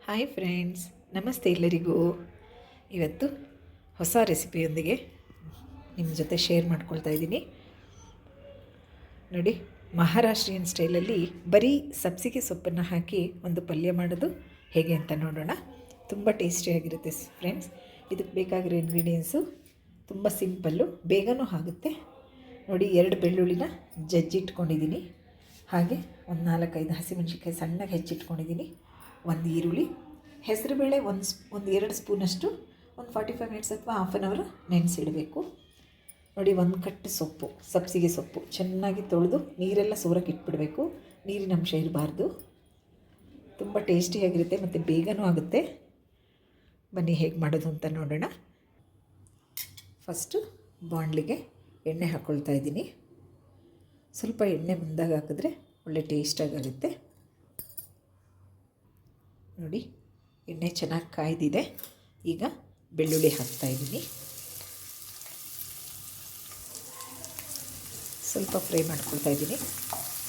Hi friends, ನಮಸ್ತೆ ಎಲ್ಲರಿಗೂ. ಇವತ್ತು ಹೊಸ ರೆಸಿಪಿಯೊಂದಿಗೆ ನಿಮ್ಮ ಜೊತೆ ಶೇರ್ ಮಾಡ್ಕೊಳ್ತಾ ಇದ್ದೀನಿ. ನೋಡಿ, ಮಹಾರಾಷ್ಟ್ರೀಯನ್ ಸ್ಟೈಲಲ್ಲಿ ಬರೀ ಸಬ್ಸಿಗೆ ಸೊಪ್ಪನ್ನು ಹಾಕಿ ಒಂದು ಪಲ್ಯ ಮಾಡೋದು ಹೇಗೆ ಅಂತ ನೋಡೋಣ. ತುಂಬ ಟೇಸ್ಟಿಯಾಗಿರುತ್ತೆ ಫ್ರೆಂಡ್ಸ್. ಇದಕ್ಕೆ ಬೇಕಾಗಿರೋ ಇಂಗ್ರೀಡಿಯೆಂಟ್ಸು ತುಂಬ ಸಿಂಪಲ್ಲು, ಬೇಗನೂ ಆಗುತ್ತೆ. ನೋಡಿ, 2 ಬೆಳ್ಳುಳ್ಳಿನ ಜಜ್ಜಿಟ್ಕೊಂಡಿದ್ದೀನಿ. ಹಾಗೆ ಒಂದು 4-5 ಹಸಿಮೆಣಸಿನ್ಕಾಯಿ ಸಣ್ಣಗೆ ಹೆಚ್ಚಿಟ್ಕೊಂಡಿದ್ದೀನಿ. ಒಂದು ಈರುಳ್ಳಿ, ಹೆಸರುಬೇಳೆ ಒಂದು 2 ಸ್ಪೂನಷ್ಟು, ಒಂದು 45 ಮಿನಿಟ್ಸ್ ಅಥವಾ ಹಾಫ್ ಆನ್ ಅವರ್ ನೆನೆಸಿಡಬೇಕು. ನೋಡಿ, ಒಂದು ಕಟ್ಟು ಸೊಪ್ಪು, ಸಬ್ಸಿಗೆ ಸೊಪ್ಪು ಚೆನ್ನಾಗಿ ತೊಳೆದು ನೀರೆಲ್ಲ ಸೋರಕ್ಕೆ ಇಟ್ಬಿಡಬೇಕು. ನೀರಿನ ಅಂಶ ಇರಬಾರ್ದು. ತುಂಬ ಟೇಸ್ಟಿಯಾಗಿರುತ್ತೆ ಮತ್ತು ಬೇಗನೂ ಆಗುತ್ತೆ. ಬನ್ನಿ ಹೇಗೆ ಮಾಡೋದು ಅಂತ ನೋಡೋಣ. ಫಸ್ಟು ಬಾಣಲಿಗೆ ಎಣ್ಣೆ ಹಾಕ್ಕೊಳ್ತಾ ಇದ್ದೀನಿ. ಸ್ವಲ್ಪ ಎಣ್ಣೆ ಮುಂದಾಗ ಹಾಕಿದ್ರೆ ಒಳ್ಳೆ ಟೇಸ್ಟಾಗುತ್ತೆ. ನೋಡಿ, ಎಣ್ಣೆ ಚೆನ್ನಾಗಿ ಕಾಯ್ದಿದೆ. ಈಗ ಬೆಳ್ಳುಳ್ಳಿ ಹಾಕ್ತಾಯಿದ್ದೀನಿ. ಸ್ವಲ್ಪ ಫ್ರೈ ಮಾಡ್ಕೊಳ್ತಾ ಇದ್ದೀನಿ.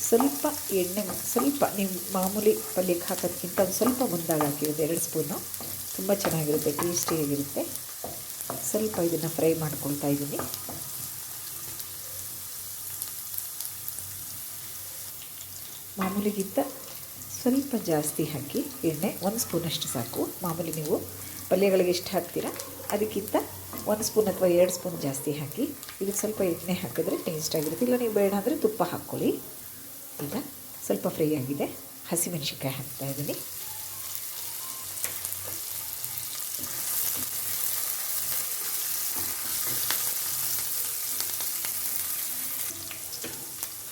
ಸ್ವಲ್ಪ ಎಣ್ಣೆ ಸ್ವಲ್ಪ ನೀವು ಮಾಮೂಲಿ ಪಲ್ಯಕ್ಕೆ ಹಾಕೋದಕ್ಕಿಂತ ಒಂದು ಸ್ವಲ್ಪ ಮುಂದಾಗ ಹಾಕಿರೋದು 2 ಸ್ಪೂನು. ತುಂಬ ಚೆನ್ನಾಗಿರುತ್ತೆ, ಟೇಸ್ಟಿಯಾಗಿರುತ್ತೆ. ಸ್ವಲ್ಪ ಇದನ್ನು ಫ್ರೈ ಮಾಡ್ಕೊಳ್ತಾ ಇದ್ದೀನಿ. ಮಾಮೂಲಿಗಿಂತ ಸ್ವಲ್ಪ ಜಾಸ್ತಿ ಹಾಕಿ ಎಣ್ಣೆ, 1 ಸ್ಪೂನಷ್ಟು ಸಾಕು. ಮಾಮೂಲಿ ನೀವು ಪಲ್ಯಗಳಿಗೆ ಎಷ್ಟು ಹಾಕ್ತೀರಾ ಅದಕ್ಕಿಂತ 1 ಸ್ಪೂನ್ ಅಥವಾ 2 ಸ್ಪೂನ್ ಜಾಸ್ತಿ ಹಾಕಿ. ಇದಕ್ಕೆ ಸ್ವಲ್ಪ ಎಣ್ಣೆ ಹಾಕಿದ್ರೆ ಟೇಸ್ಟಾಗಿರುತ್ತೆ. ಇಲ್ಲ ನೀವು ಬೇಡ ಅಂದರೆ ತುಪ್ಪ ಹಾಕ್ಕೊಳ್ಳಿ. ಈಗ ಸ್ವಲ್ಪ ಫ್ರೈ ಆಗಿದೆ. ಹಸಿಮೆಣಸಿನ್ಕಾಯಿ ಹಾಕ್ತಾಯಿದ್ದೀನಿ.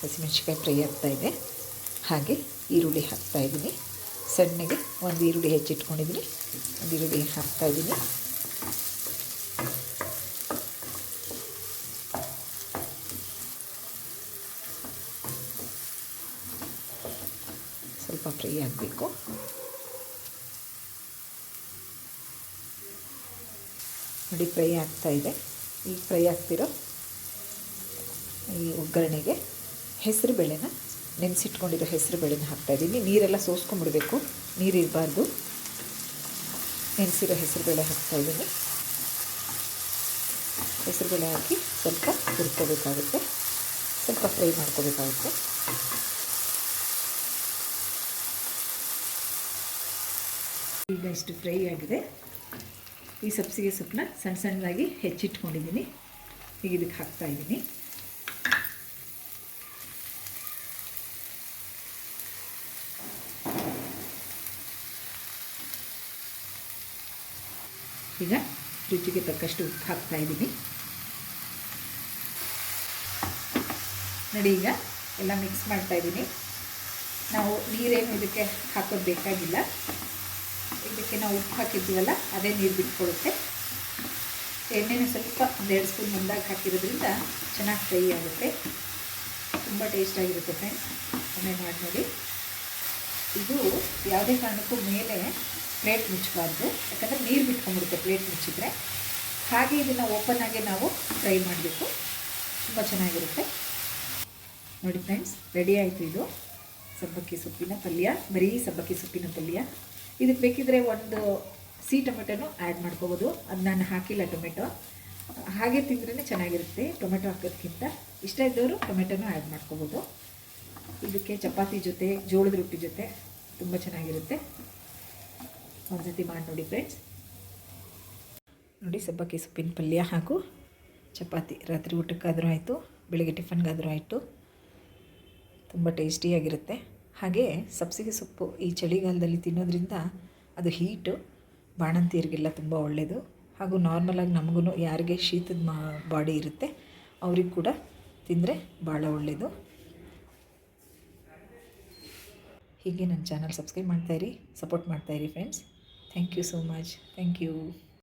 ಹಸಿಮೆಣಸಿನ್ಕಾಯಿ ಫ್ರೈ ಆಗ್ತಾಯಿದೆ. ಹಾಗೆ ಈರುಳ್ಳಿ ಹಾಕ್ತಾಯಿದ್ದೀನಿ. ಸಣ್ಣಗೆ ಒಂದು ಈರುಳ್ಳಿ ಹೆಚ್ಚಿಟ್ಕೊಂಡಿದ್ದೀನಿ. ಒಂದು ಈರುಳ್ಳಿ ಹಾಕ್ತಾಯಿದ್ದೀನಿ. ಸ್ವಲ್ಪ ಫ್ರೈ ಆಗಬೇಕು. ನೋಡಿ, ಫ್ರೈ ಆಗ್ತಾಯಿದೆ. ಈ ಫ್ರೈ ಆಗ್ತಿರೋ ಈ ಒಗ್ಗರಣೆಗೆ ಹೆಸರುಬೇಳೆನ, ನೆನೆಸಿಟ್ಕೊಂಡಿರೋ ಹೆಸರುಬೇಳೆನ ಹಾಕ್ತಾಯಿದ್ದೀನಿ. ನೀರೆಲ್ಲ ಸೋಸ್ಕೊಂಡ್ಬಿಡಬೇಕು, ನೀರಿರಬಾರ್ದು. ನೆನೆಸಿರೋ ಹೆಸರುಬೇಳೆ ಹಾಕ್ತಾಯಿದ್ದೀನಿ. ಹೆಸರುಬೇಳೆ ಹಾಕಿ ಸ್ವಲ್ಪ ಹುರ್ಕೋಬೇಕಾಗುತ್ತೆ, ಸ್ವಲ್ಪ ಫ್ರೈ ಮಾಡ್ಕೋಬೇಕಾಗುತ್ತೆ. ಈಗ ಇಷ್ಟು ಫ್ರೈ ಆಗಿದೆ. ಈ ಸಬ್ಸಿಗೆ ಸೊಪ್ಪನ್ನ ಸಣ್ಣ ಸಣ್ಣದಾಗಿ ಹೆಚ್ಚಿಟ್ಕೊಂಡಿದ್ದೀನಿ. ಈಗ ಇದಕ್ಕೆ ಹಾಕ್ತಾಯಿದ್ದೀನಿ. ಈಗ ರುಚಿಗೆ ತಕ್ಕಷ್ಟು ಉಪ್ಪು ಹಾಕ್ತಾಯಿದ್ದೀನಿ. ನೋಡಿ, ಈಗ ಎಲ್ಲ ಮಿಕ್ಸ್ ಮಾಡ್ತಾಯಿದ್ದೀನಿ. ನಾವು ನೀರೇನು ಇದಕ್ಕೆ ಹಾಕೋದು ಬೇಕಾಗಿಲ್ಲ. ಇದಕ್ಕೆ ನಾವು ಉಪ್ಪು ಹಾಕಿದ್ದೀವಲ್ಲ ಅದೇ ನೀರು ಬಿಟ್ಕೊಡುತ್ತೆ. ಎಣ್ಣೆನ ಸ್ವಲ್ಪ 1-2 ಸ್ಪೂನ್ ಮುಂದಾಗಿ ಹಾಕಿರೋದ್ರಿಂದ ಚೆನ್ನಾಗಿ ಫ್ರೈ ಆಗುತ್ತೆ. ತುಂಬ ಟೇಸ್ಟಾಗಿರುತ್ತೆ ಫ್ರೆಂಡ್ಸ್. ಒಮ್ಮೆ ಮಾಡಿ ನೋಡಿ. ಇದು ಯಾವುದೇ ಕಾರಣಕ್ಕೂ ಮೇಲೆ ಪ್ಲೇಟ್ ಮುಚ್ಚಬಾರ್ದು, ಯಾಕಂದರೆ ನೀರು ಬಿಟ್ಕೊಂಡ್ಬಿಡುತ್ತೆ ಪ್ಲೇಟ್ ಮುಚ್ಚಿದ್ರೆ. ಹಾಗೆ ಇದನ್ನು ಓಪನ್ ಆಗಿ ನಾವು ಫ್ರೈ ಮಾಡಬೇಕು. ತುಂಬ ಚೆನ್ನಾಗಿರುತ್ತೆ. ನೋಡಿ ಫ್ರೆಂಡ್ಸ್, ರೆಡಿ ಆಯಿತು. ಇದು ಸಬ್ಬಕ್ಕಿ ಸೊಪ್ಪಿನ ಪಲ್ಯ, ಬರೀ ಸಬ್ಬಕ್ಕಿ ಸೊಪ್ಪಿನ ಪಲ್ಯ. ಇದಕ್ಕೆ ಬೇಕಿದ್ರೆ ಒಂದು ಟೊಮೆಟೊನೂ ಆ್ಯಡ್ ಮಾಡ್ಕೋಬೋದು. ಅದು ನಾನು ಹಾಕಿಲ್ಲ ಟೊಮೆಟೊ. ಹಾಗೆ ತಿಂದ್ರೇ ಚೆನ್ನಾಗಿರುತ್ತೆ ಟೊಮೆಟೊ ಹಾಕೋದಕ್ಕಿಂತ. ಇಷ್ಟ ಇದ್ದವರು ಟೊಮೆಟೊನೂ ಆ್ಯಡ್ ಮಾಡ್ಕೋಬೋದು. ಇದಕ್ಕೆ ಚಪಾತಿ ಜೊತೆ, ಜೋಳದ ರೊಟ್ಟಿ ಜೊತೆ ತುಂಬ ಚೆನ್ನಾಗಿರುತ್ತೆ. ಒಂದ್ಸತಿ ಮಾಡಿ ನೋಡಿ ಫ್ರೆಂಡ್ಸ್. ನೋಡಿ, ಸಬ್ಬಕ್ಕಿ ಸೊಪ್ಪಿನ ಪಲ್ಯ ಹಾಗೂ ಚಪಾತಿ ರಾತ್ರಿ ಊಟಕ್ಕಾದರೂ ಆಯಿತು, ಬೆಳಗ್ಗೆ ಟಿಫನ್ಗಾದರೂ ಆಯಿತು. ತುಂಬ ಟೇಸ್ಟಿಯಾಗಿರುತ್ತೆ. ಹಾಗೆ ಸಬ್ಸಿಗೆ ಸೊಪ್ಪು ಈ ಚಳಿಗಾಲದಲ್ಲಿ ತಿನ್ನೋದ್ರಿಂದ ಅದು ಹೀಟು, ಬಾಣಂತಿಯರಿಗೆಲ್ಲ ತುಂಬ ಒಳ್ಳೆಯದು. ಹಾಗೂ ನಾರ್ಮಲಾಗಿ ನಮಗೂ ಯಾರಿಗೆ ಶೀತದ ಬಾಡಿ ಇರುತ್ತೆ ಅವ್ರಿಗೆ ಕೂಡ ತಿಂದರೆ ಭಾಳ ಒಳ್ಳೆಯದು. ಹೀಗೆ ನನ್ನ ಚಾನಲ್ ಸಬ್ಸ್ಕ್ರೈಬ್ ಮಾಡ್ತಾಯಿರಿ, ಸಪೋರ್ಟ್ ಮಾಡ್ತಾಯಿರಿ friends. Thank you so much. Thank you.